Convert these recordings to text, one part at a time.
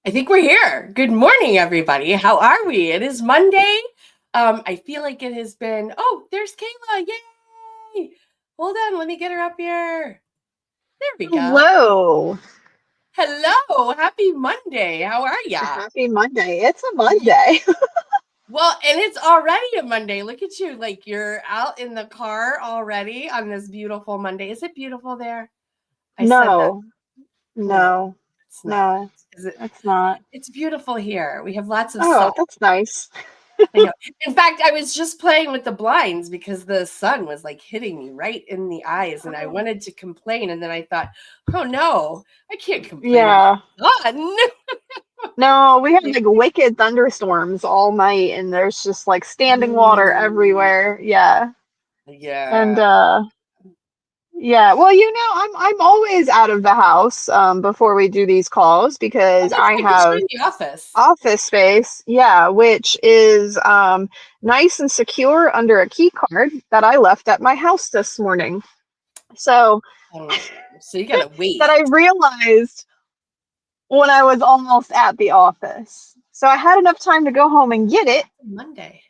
I think we're here. Good morning, everybody. How are we? It is Monday. I feel like it has been. Oh, there's Kayla. Yay! Hold on. Let me get her up here. There we go. Hello. Hello. Happy Monday. How are ya? Happy Monday. It's a Monday. Well, and it's already a Monday. Look at you. Like you're out in the car already on this beautiful Monday. Is it beautiful there? I said that. No, No, no, it's not. no, Is it? it's not. It's beautiful here. We have lots of sun. Oh, that's nice. I know. In fact, I was just playing with the blinds because the sun was like hitting me right in the eyes, and I wanted to complain, and then I thought, "Oh no, I can't complain about Yeah. the sun." No, we have like wicked thunderstorms all night and there's just like standing water Mm, everywhere. Yeah. And yeah. yeah, well, I'm always out of the house before we do these calls Oh, because that's I right, because you're have in the office. office space, yeah, which is nice and secure under a key card that I left at my house this morning. So Oh, so you gotta that wait I realized when I was almost at the office. So I had enough time to go home and get it Monday.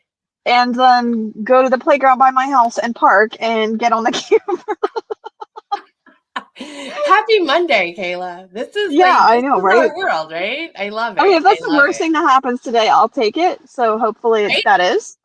and then go to the playground by my house and park and get on the camera. Happy Monday, Kayla. This is Yeah, like I this know, is right? our world, right? I love I mean, it. if I that's the love worst it. thing that happens today, I'll take it. So hopefully Right? that is.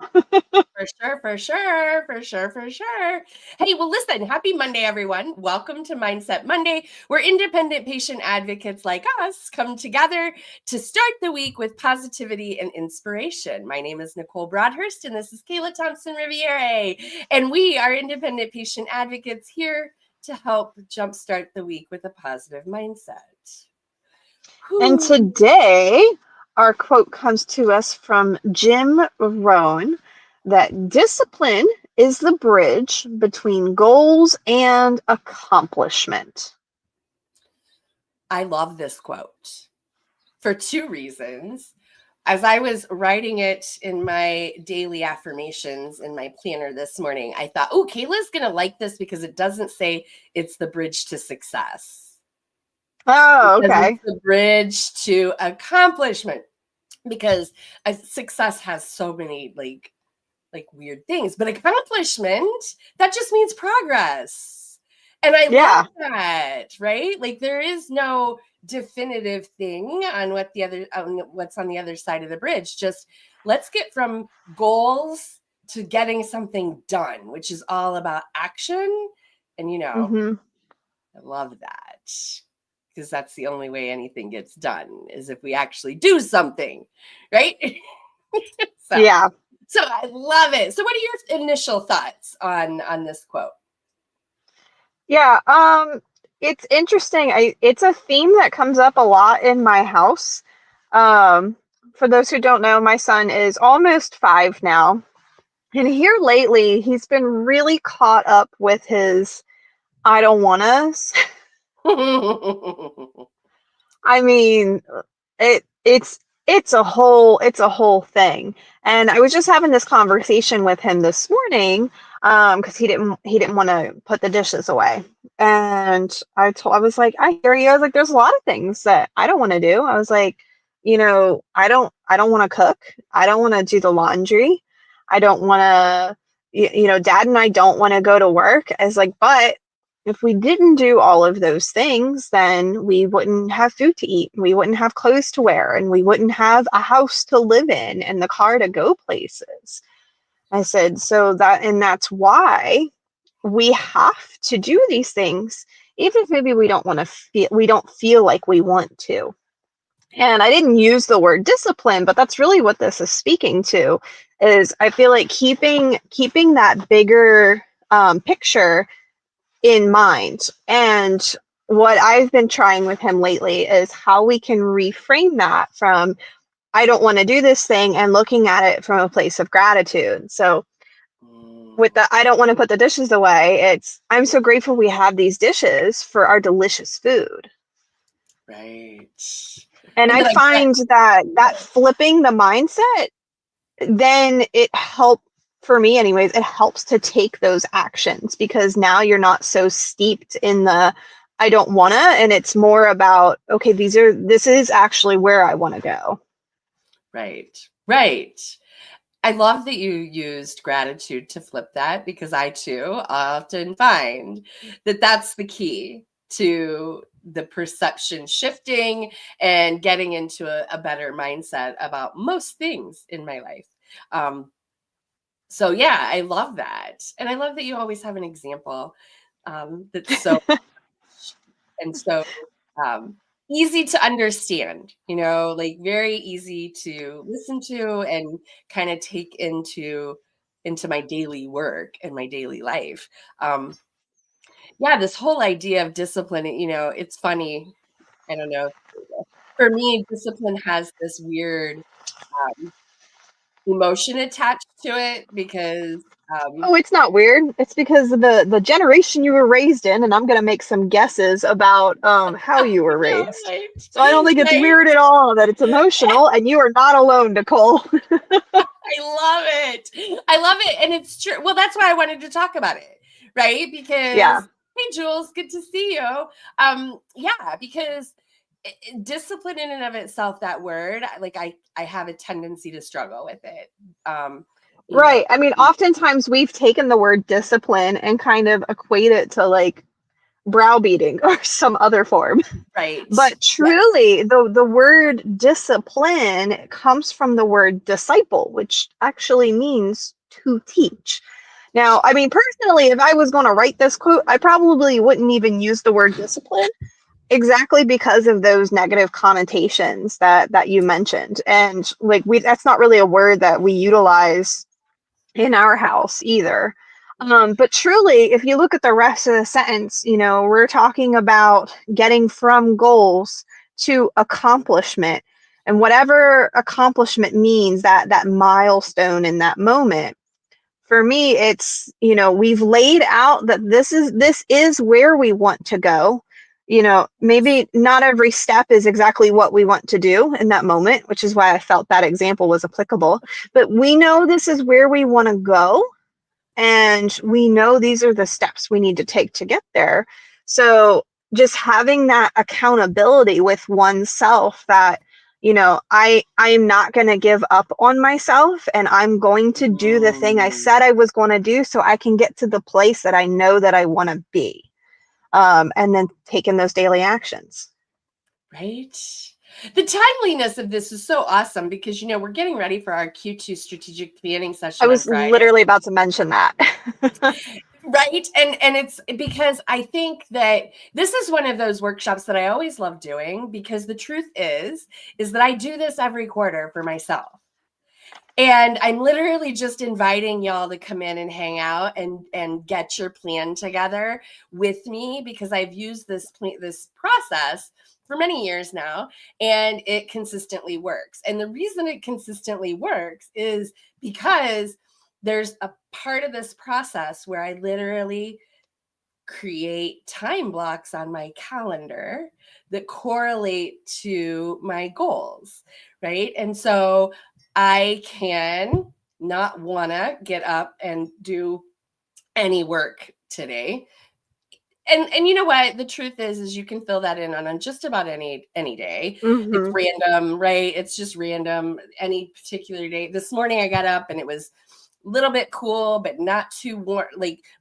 For sure, for sure, for sure, for sure. Hey, well, listen, happy Monday, everyone. Welcome to Mindset Monday, where independent patient advocates like us come together to start the week with positivity and inspiration. My name is Nicole Broadhurst, and this is Kayla Thompson Riviere. And we are independent patient advocates here to help jumpstart the week with a positive mindset. And Whew. today, our quote comes to us from Jim Rohn that discipline is the bridge between goals and accomplishment. I love this quote for two reasons. As I was writing it in my daily affirmations in my planner this morning, I thought, oh, Kayla's going to like this because it doesn't say it's the bridge to success. It Oh, says it's okay. the bridge to accomplishment because success has so many like weird things, but accomplishment, that just means progress. And I love Yeah. that, right? Like there is no definitive thing on what's on the other side of the bridge. Just let's get from goals to getting something done, which is all about action. And Hmm. I love that because that's the only way anything gets done is if we actually do something, right? so Yeah. so I love it. So what are your initial thoughts on this quote? Yeah. It's interesting. It's a theme that comes up a lot in my house. Um, for those who don't know, my son is almost 5 now. And here lately, he's been really caught up with his I don't want us. I mean, it's a whole thing. And I was just having this conversation with him this morning because he didn't want to put the dishes away. And I was like, I hear you. I was like, there's a lot of things that I don't want to do. I was like, I don't want to cook. I don't want to do the laundry. I don't want to dad and I don't want to go to work. I was like, but if we didn't do all of those things, then we wouldn't have food to eat, we wouldn't have clothes to wear, and we wouldn't have a house to live in and the car to go places. I said, that's why we have to do these things, even if maybe we don't feel like we want to. And I didn't use the word discipline, but that's really what this is speaking to, is I feel like keeping that bigger picture in mind. And what I've been trying with him lately is how we can reframe that from I don't want to do this thing and looking at it from a place of gratitude. So with the I don't want to put the dishes away, it's I'm so grateful we have these dishes for our delicious food. Right. And And I then I bet. find that flipping the mindset, then it helps for me anyways, it helps to take those actions because now you're not so steeped in the I don't want to. And it's more about, okay, this is actually where I want to go. Right. Right. I love that you used gratitude to flip that, because I too often find that that's the key to the perception shifting and getting into a better mindset about most things in my life. So yeah, I love that. And I love that you always have an example that's so and so um, easy to understand, like very easy to listen to and kind of take into my daily work and my daily life. Yeah, this whole idea of discipline, it's funny. I don't know. For me, discipline has this weird um, emotion attached to it because Oh, it's not weird. It's because of the generation you were raised in, and I'm going to make some guesses about how you were yeah, raised. right, So I don't think it's right. weird at all that it's emotional, and you are not alone, Nicole. I love it. I love it. And it's true. Well, that's why I wanted to talk about it, right? Yeah. Because, hey, Jules, good to see you. Yeah, because discipline in and of itself, that word, like I have a tendency to struggle with it. Um, you know, Right. I mean, oftentimes we've taken the word discipline and kind of equate it to like browbeating or some other form. right. But Yes. truly, the word discipline comes from the word disciple, which actually means to teach. Now, I mean, personally, if I was going to write this quote, I probably wouldn't even use the word discipline exactly because of those negative connotations that you mentioned. And like that's not really a word that we utilize in our house either. But truly, if you look at the rest of the sentence, we're talking about getting from goals to accomplishment. And whatever accomplishment means, that milestone in that moment. For me, it's, we've laid out that this is where we want to go. Maybe not every step is exactly what we want to do in that moment, which is why I felt that example was applicable. But we know this is where we want to go, and we know these are the steps we need to take to get there. So just having that accountability with oneself that, I am not going to give up on myself, and I'm going to do the thing I said I was going to do so I can get to the place that I know that I want to be. And then taking those daily actions. Right. The timeliness of this is so awesome because, we're getting ready for our Q2 strategic planning I session on was Friday. literally about to mention that. Right. And it's because I think that this is one of those workshops that I always love doing, because the truth is that I do this every quarter for myself. And I'm literally just inviting y'all to come in and hang out and get your plan together with me, because I've used this process for many years now, and it consistently works. And the reason it consistently works is because there's a part of this process where I literally create time blocks on my calendar that correlate to my goals, right? And so I can not want to get up and do any work today. And you know what? The truth is you can fill that in on just about any day. It's Hmm. random, right? It's just random. Any particular day. This morning I got up and it was a little bit cool, but not too warm,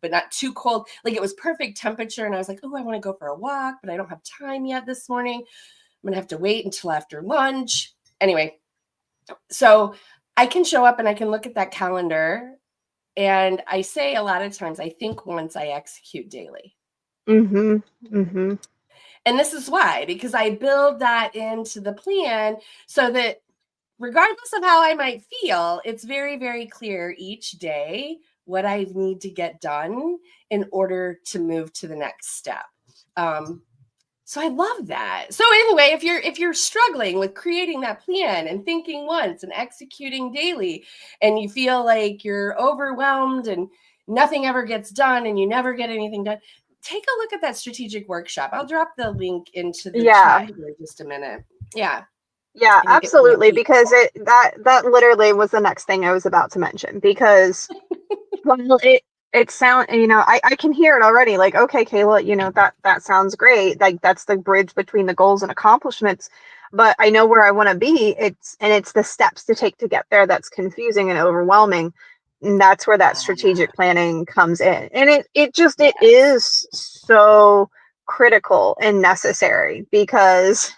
but not too cold. Like it was perfect temperature. And I was like, oh, I want to go for a walk, but I don't have time yet this morning. I'm gonna have to wait until after lunch. Anyway, so I can show up and I can look at that calendar. And I say a lot of times, I think once, I execute daily. Hmm. Hmm. And this is why, because I build that into the plan so that regardless of how I might feel, it's very, very clear each day what I need to get done in order to move to the next step. So I love that. So anyway, if you're struggling with creating that plan and thinking once and executing daily, and you feel like you're overwhelmed and nothing ever gets done and you never get anything done, take a look at that strategic workshop. I'll drop the link into the Yeah. chat here in just a minute. Yeah, Yeah, I think it will absolutely. be Because cool. that literally was the next thing I was about to mention. Because while it sound, I can hear it already. Like, okay, Kayla, that sounds great. Like, that's the bridge between the goals and accomplishments. But I know where I want to be. It's the steps to take to get there that's confusing and overwhelming. And that's where that strategic planning comes in. And it is so critical and necessary, because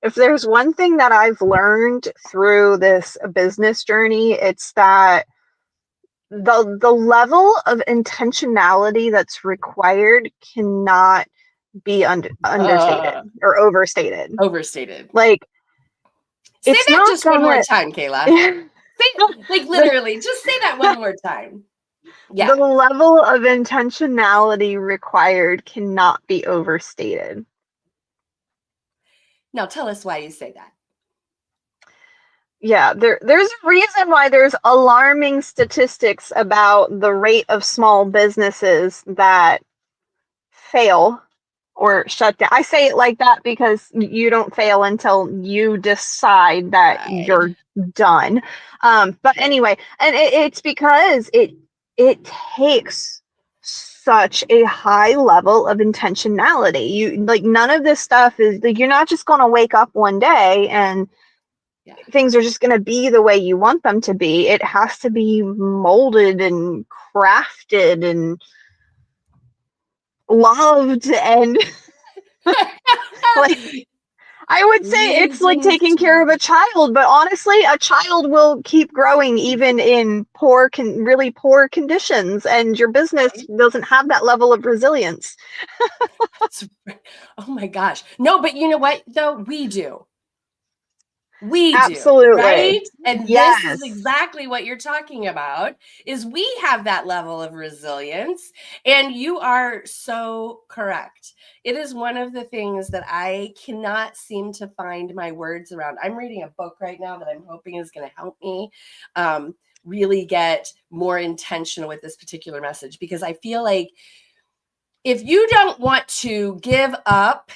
if there's one thing that I've learned through this business journey, it's that the level of intentionality that's required cannot be understated or overstated. Overstated. Like, Say it's that not just one more gonna time, Kayla. Like literally, just say that one more time. Yeah. the level of intentionality required cannot be overstated. Now tell us why you say that. Yeah, there's a reason why there's alarming statistics about the rate of small businesses that fail or shut down. I say it like that because you don't fail until you decide that Right. you're done. But anyway, and it's because it takes such a high level of intentionality. You, like, none of this stuff is like, you're not just going to wake up one day and things are just going to be the way you want them to be. It has to be molded and crafted and loved, and like, I would say it's like Raising taking care of a child, but honestly, a child will keep growing even in really poor conditions, and your business doesn't have that level of resilience. Oh my gosh. No, but you know what, though? We do. We do, Absolutely. right? And this is Yes. exactly what you're talking about, is we have that level of resilience. And you are so correct. It is one of the things that I cannot seem to find my words around. I'm reading a book right now that I'm hoping is going to help me really get more intentional with this particular message, because I feel like if you don't want to give up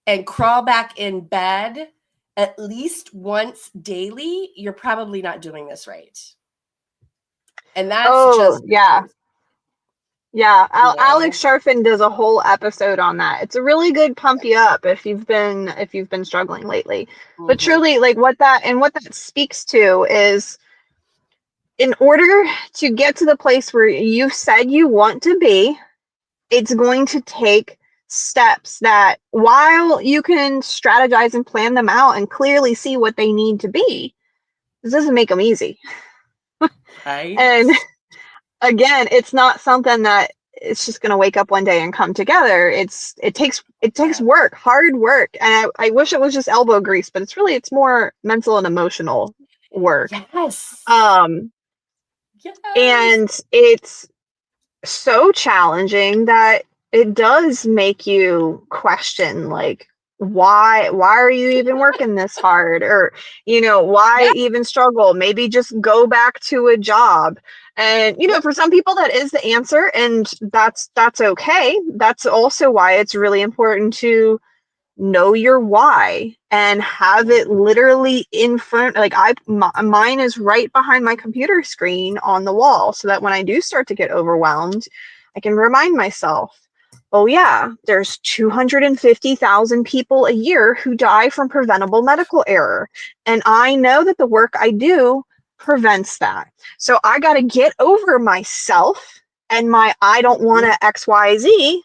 and crawl back in bed at least once daily, you're probably not doing this right. And that's just yeah. Yeah, Alex know? Sharfin does a whole episode on that. It's a really good pump you up if you've been struggling lately. But truly, like, what that speaks to is, in order to get to the place where you've said you want to be, it's going to take steps that, while you can strategize and plan them out and clearly see what they need to be, this doesn't make them easy. Right. And again, it's not something that it's just going to wake up one day and come together. It takes work, hard work. And I wish it was just elbow grease, but it's more mental and emotional work. Yes. Yes. And it's so challenging that it does make you question, like, why are you even working this hard? Or, why even struggle? Maybe just go back to a job. And, for some people that is the answer, and that's okay. That's also why it's really important to know your why and have it literally in front. Like, mine is right behind my computer screen on the wall, so that when I do start to get overwhelmed, I can remind myself, oh yeah, there's 250,000 people a year who die from preventable medical error, and I know that the work I do prevents that. So I got to get over myself and my I don't want to XYZ,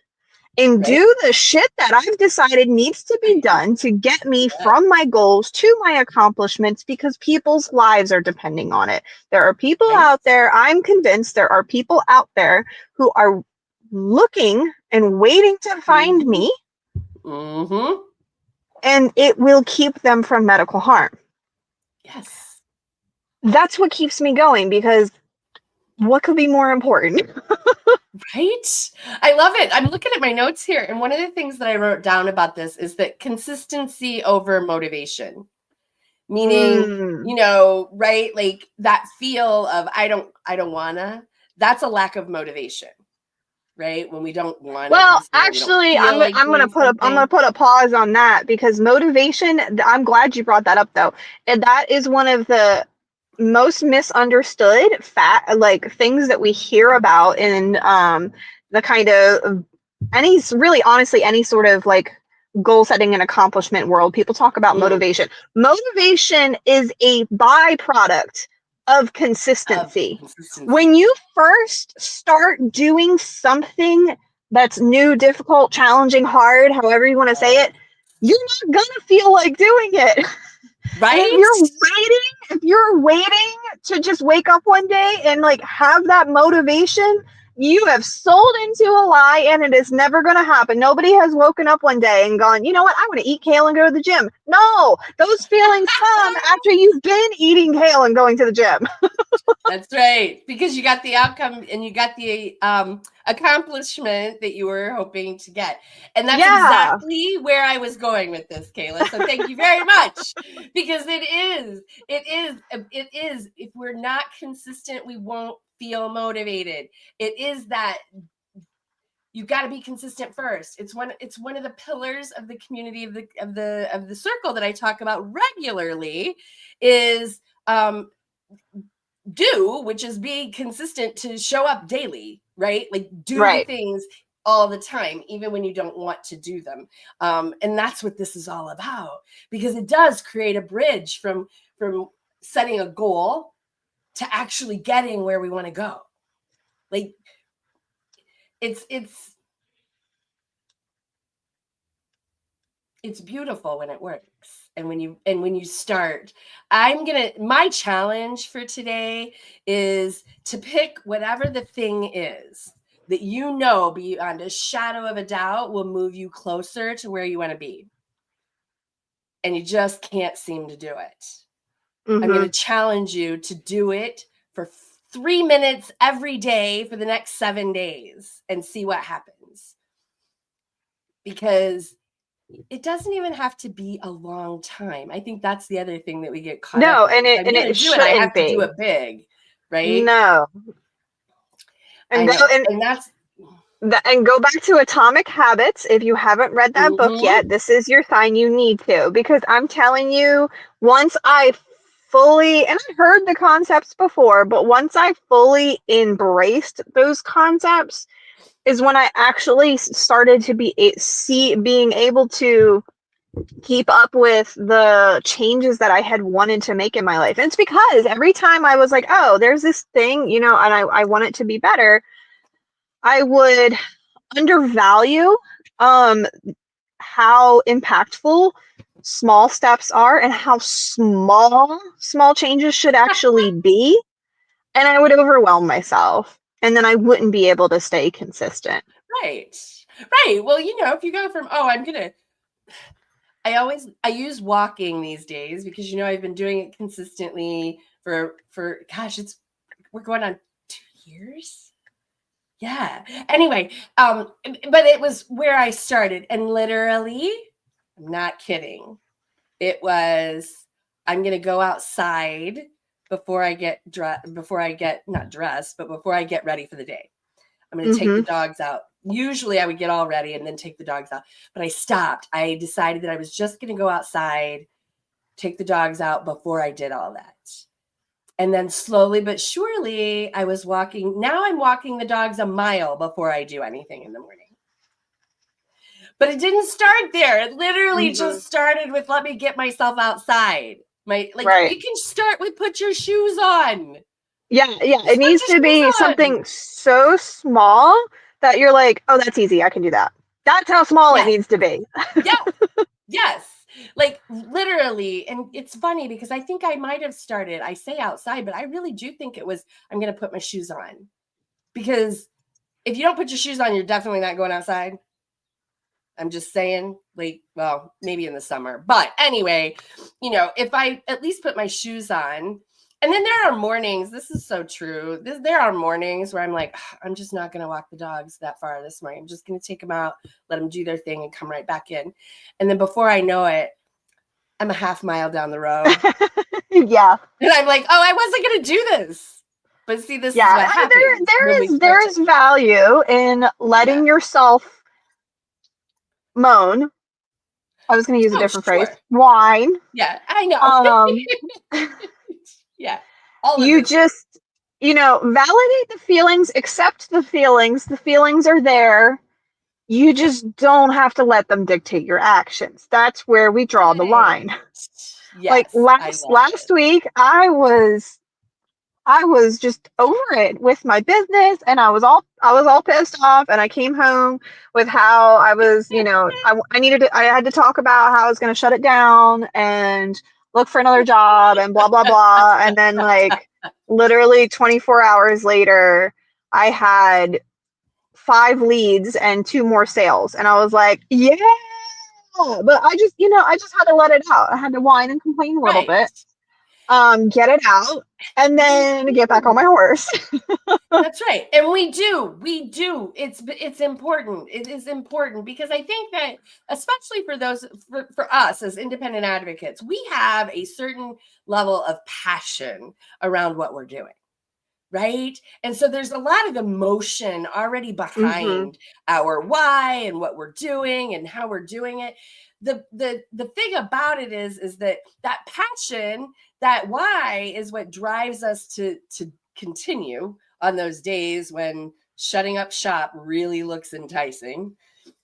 and do the shit that I've decided needs to be done to get me from my goals to my accomplishments, because people's lives are depending on it. There are people out there, I'm convinced there are people out there who are looking and waiting to find me, and it will keep them from medical harm. Yes. That's what keeps me going, because what could be more important? Right? I love it. I'm looking at my notes here, and one of the things that I wrote down about this is that consistency over motivation. Meaning, right? Like that feel of I don't wanna, that's a lack of motivation. Right? When we don't want to Well, do something, actually, I'm gonna put a pause on that, because motivation, I'm glad you brought that up, though. And that is one of the most misunderstood like things that we hear about in the kind of any sort of like goal setting and accomplishment world. People talk about Mm, motivation is a byproduct of of consistency. When consistency. you first start doing something that's new, difficult, challenging, hard, however you want to say Right? it, you're not gonna feel like doing it. And Right? if you're waiting to just wake up one day and like have that motivation, you have sold into a lie and it is never going to happen. Nobody has woken up one day and gone, you know what, I'm going to eat kale and go to the gym. No, those feelings come after you've been eating kale and going to the gym. That's right. Because you got the outcome and you got the accomplishment that you were hoping to get. And that's Yeah. exactly where I was going with this, Kayla. So thank you very much. Because it is. If we're not consistent, we won't feel motivated. It is that you got to be consistent first. It's one of the pillars of the community of the circle that I talk about regularly is which is being consistent to show up daily, right? Like do the Right. things all the time, even when you don't want to do them. And that's what this is all about, because it does create a bridge from setting a goal to actually getting where we want to go. Like it's it's beautiful when it works, and when you start. My challenge for today is to pick whatever the thing is that beyond a shadow of a doubt will move you closer to where you want to be, and you just can't seem to do it. I'm going Mm-hmm. to challenge you to do it for 3 minutes every day for the next 7 days and see what happens, because it doesn't even have to be a long time. I think that's the other thing that we get caught up No, in. and If it I'm and going to it do it, I shouldn't have to do be. it big, right? No. I And know. go, And that's and go back to Atomic Habits. If you haven't read that book mhm. yet, this is your sign you need to. Because I'm telling you, once I fully, and I heard the concepts before, but once I fully embraced those concepts, is when I actually started to being able to keep up with the changes that I had wanted to make in my life. And it's because every time I was like, oh, there's this thing, and I want it to be better, I would undervalue um how impactful small steps are and how small changes should actually be, and I would overwhelm myself and then I wouldn't be able to stay consistent. Right. Right. Well, if you go from, I use walking these days because I've been doing it consistently for gosh, we're going on 2 years. Yeah. Anyway, but it was where I started, and literally, I'm not kidding. It was, I'm gonna go outside before I get before I get not dressed, but before I get ready for the day. I'm gonna take the Mm-hmm. dogs out. Usually I would get all ready and then take the dogs out, but I stopped. I decided that I was just gonna go outside, take the dogs out before I did all that. And then slowly but surely, I'm walking the dogs a mile before I do anything in the morning. But it didn't start there. It literally Mm-hmm. just started with, let me get myself outside. Right. You can start with, put your shoes on. Yeah, it Just put needs your to be shoes on. something so small that you're like, oh, that's easy, I can do that. That's how small it Yes. needs to be. Yes. Yes. Like literally. And it's funny because I think I might have started, I say outside, but I really do think it was, I'm going to put my shoes on. Because if you don't put your shoes on, you're definitely not going outside. I'm just saying, well, maybe in the summer. But anyway, if I at least put my shoes on, and then there are mornings, this is so true. There are mornings where I'm like, I'm just not going to walk the dogs that far this morning. I'm just going to take them out, let them do their thing, and come right back in. And then before I know it, I'm a half mile down the road. Yeah. And I'm like, oh, I wasn't going to do this. But see, this is Yeah, what happens when we start there to. is value in Yeah. letting yourself moan. I was going to use a Oh, different phrase. sure. Whine. Yeah, I know. Um, Yeah. All of You those things. just, validate the feelings, accept the feelings. The feelings are there. You just don't have to let them dictate your actions. That's where we draw the Right. line. Like Yes, I love last it. week, I was just over it with my business, and I was all pissed off, and I came home with how I was, I had to talk about how I was going to shut it down and look for another job and blah blah blah, and then like literally 24 hours later I had 5 leads and 2 more sales, and I was like, yeah, but I just had to let it out. I had to whine and complain a little Right. bit, get it out, and We then get back on do. my horse. That's right. And we do. It's important. It is important because I think that especially for those for us as independent advocates, we have a certain level of passion around what we're doing. Right. And so there's a lot of emotion already Mm-hmm. behind our why and what we're doing and how we're doing it. The thing about it is that passion, that why is what drives us to continue on those days when shutting up shop really looks enticing.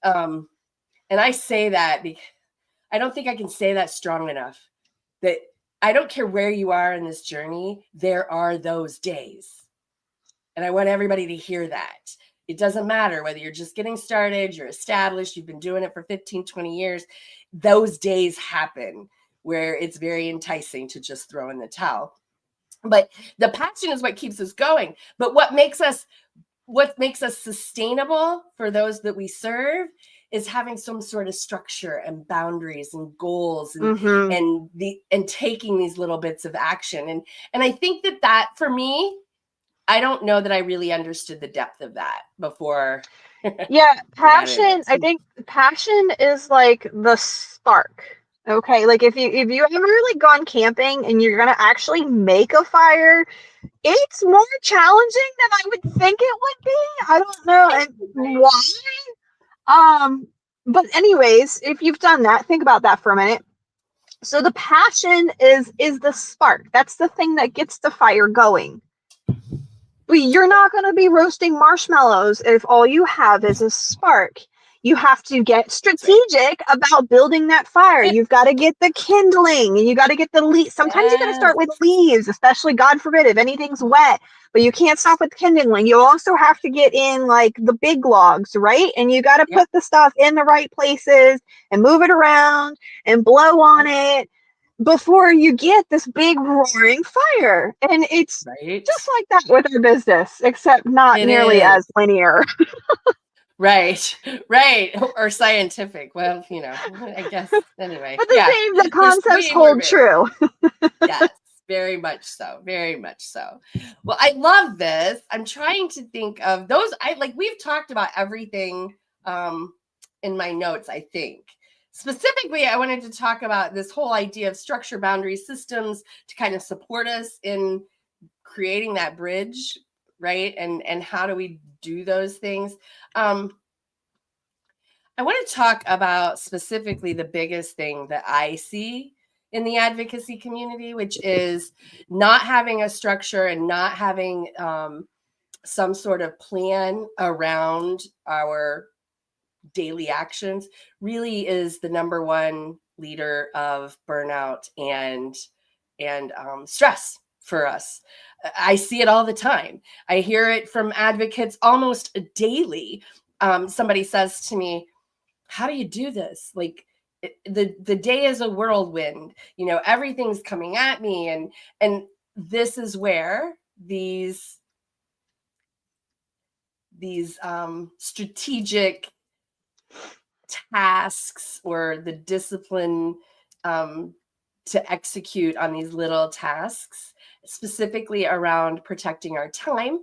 Um, and I say that because I don't think I can say that strong enough that I don't care where you are in this journey, there are those days. And I want everybody to hear that. It doesn't matter whether you're just getting started, you're established, you've been doing it for 15, 20 years. Those days happen where it's very enticing to just throw in the towel. But the passion is what keeps us going. But what makes us sustainable for those that we serve is having some sort of structure and boundaries and goals and Mm-hmm. and taking these little bits of action. And I think that for me, I don't know that I really understood the depth of that before Yeah, I got in passion. it. I think passion is like the spark. Okay, like if you ever like gone camping and you're gonna actually make a fire, it's more challenging than I would think it would be. I don't know and why. Um, but anyways, if you've done that, think about that for a minute. So the passion is the spark. That's the thing that gets the fire going. But you're not going to be roasting marshmallows if all you have is a spark. You have to get That's right. strategic about building that fire. You've got to get the kindling, and you got to get the leaves. Sometimes you got to Yes. start with leaves, especially God forbid if anything's wet. But you can't stop with kindling. You also have to get in like the big logs, right? And you got to Yep. put the stuff in the right places and move it around and blow on it before you get this big roaring fire. And it's Right. just like that with our business, except not It nearly is. as linear. Right. Right. Or scientific. Well, I guess anyway. But Yeah. the There's concepts way more hold variables. true. Yes, very much so. Very much so. Well, I love this. I'm trying to think of those. We've talked about everything um, in my notes, I think. Specifically, I wanted to talk about this whole idea of structure, boundary systems to kind of support us in creating that bridge, right? And how do we do those things? Um, I want to talk about specifically the biggest thing that I see in the advocacy community, which is not having a structure and not having some sort of plan around our daily actions really is the number one leader of burnout and stress for us. I see it all the time. I hear it from advocates almost daily. Somebody says to me, how do you do this? Like the day is a whirlwind, everything's coming at me. And this is where these strategic tasks or the discipline um, to execute on these little tasks, specifically around protecting our time,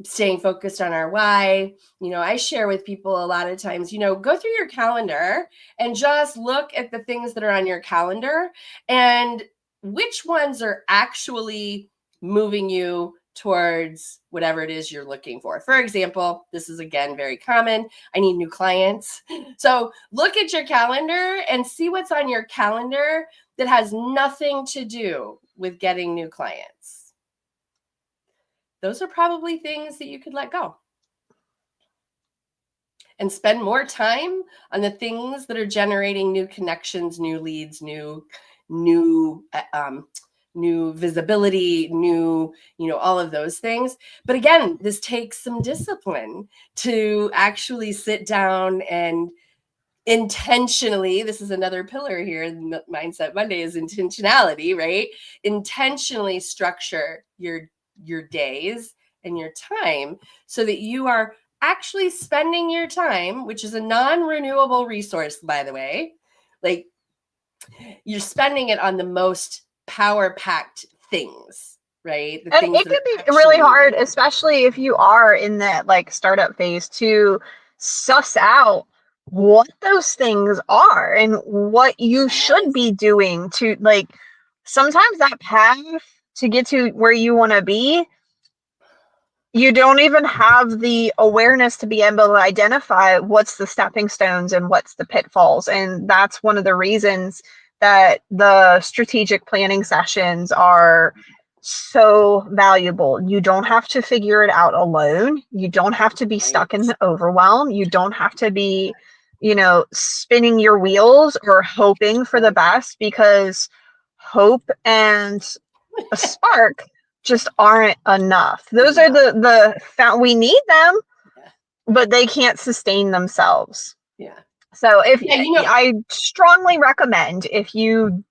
staying focused on our why. I share with people a lot of times, go through your calendar and just look at the things that are on your calendar and which ones are actually moving you towards whatever it is you're looking for. For example, this is again very common. I need new clients. So look at your calendar and see what's on your calendar that has nothing to do with getting new clients. those are probably things that you could let go and spend more time on the things that are generating new connections, new leads, new visibility, all of those things. But again, this takes some discipline to actually sit down and intentionally, this is another pillar here in Mindset Monday, is intentionality, right? Intentionally structure your days and your time so that you are actually spending your time, which is a non-renewable resource, by the way, like you're spending it on the most power-packed things, right? The And things it that could are be really actually hard, moving. especially if you are in that like startup phase, to suss out what those things are and what you should be doing to, like, sometimes that path to get to where you want to be, you don't even have the awareness to be able to identify what's the stepping stones and what's the pitfalls. And that's one of the reasons that the strategic planning sessions are so valuable. You don't have to figure it out alone. You don't have to be stuck in the overwhelm. You don't have to be, spinning your wheels or hoping for the best, because hope and a spark just aren't enough. Those are we need them, but they can't sustain themselves. Yeah. So I strongly recommend, if you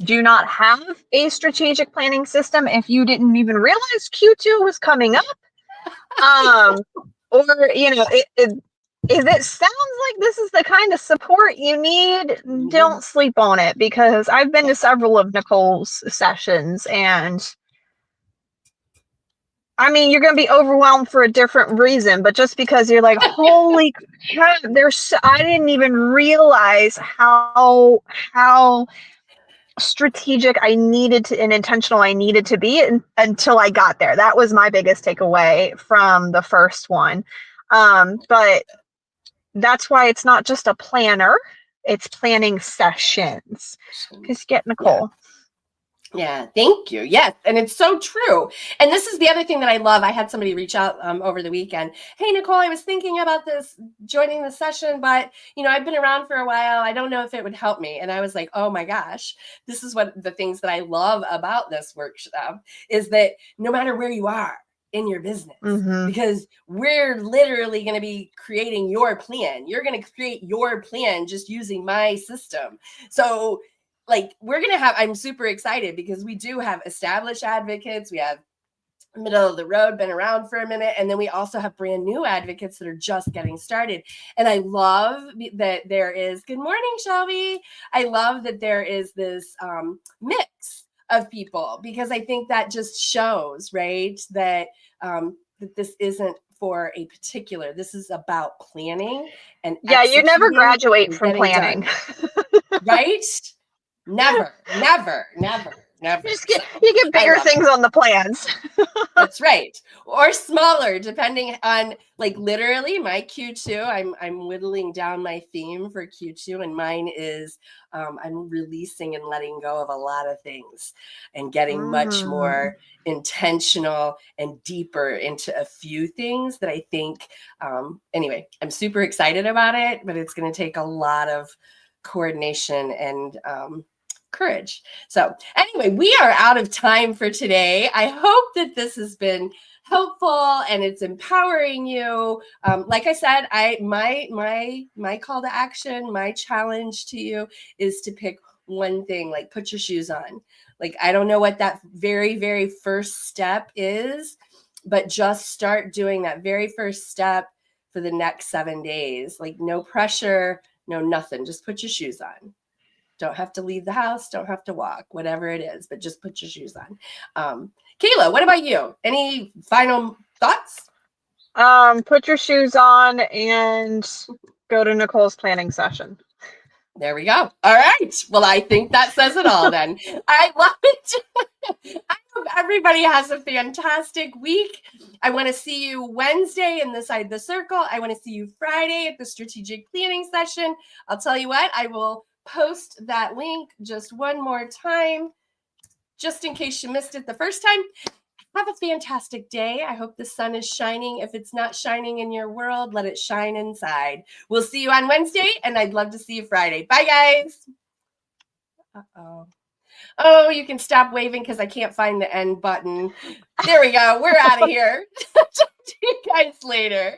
do not have a strategic planning system, if you didn't even realize Q2 was coming up, or if it sounds like this is the kind of support you need, don't sleep on it, because I've been to several of Nicole's sessions, and I mean, you're going to be overwhelmed for a different reason, but just because you're like, holy crap, I didn't even realize how strategic I needed to and intentional I needed to be until I got there. That was my biggest takeaway from the first one. But that's why it's not just a planner, it's planning sessions. Because get Nicole. Yeah, thank you. Yes, and it's so true. And this is the other thing that I love. I had somebody reach out over the weekend. Hey, Nicole, I was thinking about joining the session, but I've been around for a while. I don't know if it would help me. And I was like, oh my gosh, this is what the things that I love about this workshop is that no matter where you are in your business, because we're literally going to be creating your plan. You're going to create your plan just using my system. So I'm super excited because we do have established advocates. We have middle of the road, been around for a minute. And then we also have brand new advocates that are just getting started. And I love that there is, good morning, Shelby. I love that there is this mix of people, because I think that just shows, right, that this isn't for a particular, this is about planning and you never graduate from planning. Right? Never. You get bigger things on the plans. That's right. Or smaller, depending on, literally my Q2. I'm whittling down my theme for Q2, and mine is I'm releasing and letting go of a lot of things and getting much more intentional and deeper into a few things that I think, anyway, I'm super excited about it, but it's going to take a lot of coordination and courage. So anyway, we are out of time for today. I hope that this has been helpful and it's empowering you. Like I said, my call to action, my challenge to you is to pick one thing, put your shoes on. I don't know what that very, very first step is, but just start doing that very first step for the next 7 days. No pressure, no nothing. Just put your shoes on. Don't have to leave the house. Don't have to walk, whatever it is, but just put your shoes on. Kayla, what about you? Any final thoughts? Put your shoes on and go to Nicole's planning session. There we go. All right. Well, I think that says it all then. I love it. I hope everybody has a fantastic week. I want to see you Wednesday in Inside the Circle. I want to see you Friday at the strategic planning session. I'll tell you what, I will post that link just one more time, just in case you missed it the first time. have a fantastic day. I hope the sun is shining. If it's not shining in your world, let it shine inside. We'll see you on Wednesday, and I'd love to see you Friday. Bye, guys. Uh-oh. Oh, you can stop waving because I can't find the end button. There we go. We're out of here. Talk to you guys later.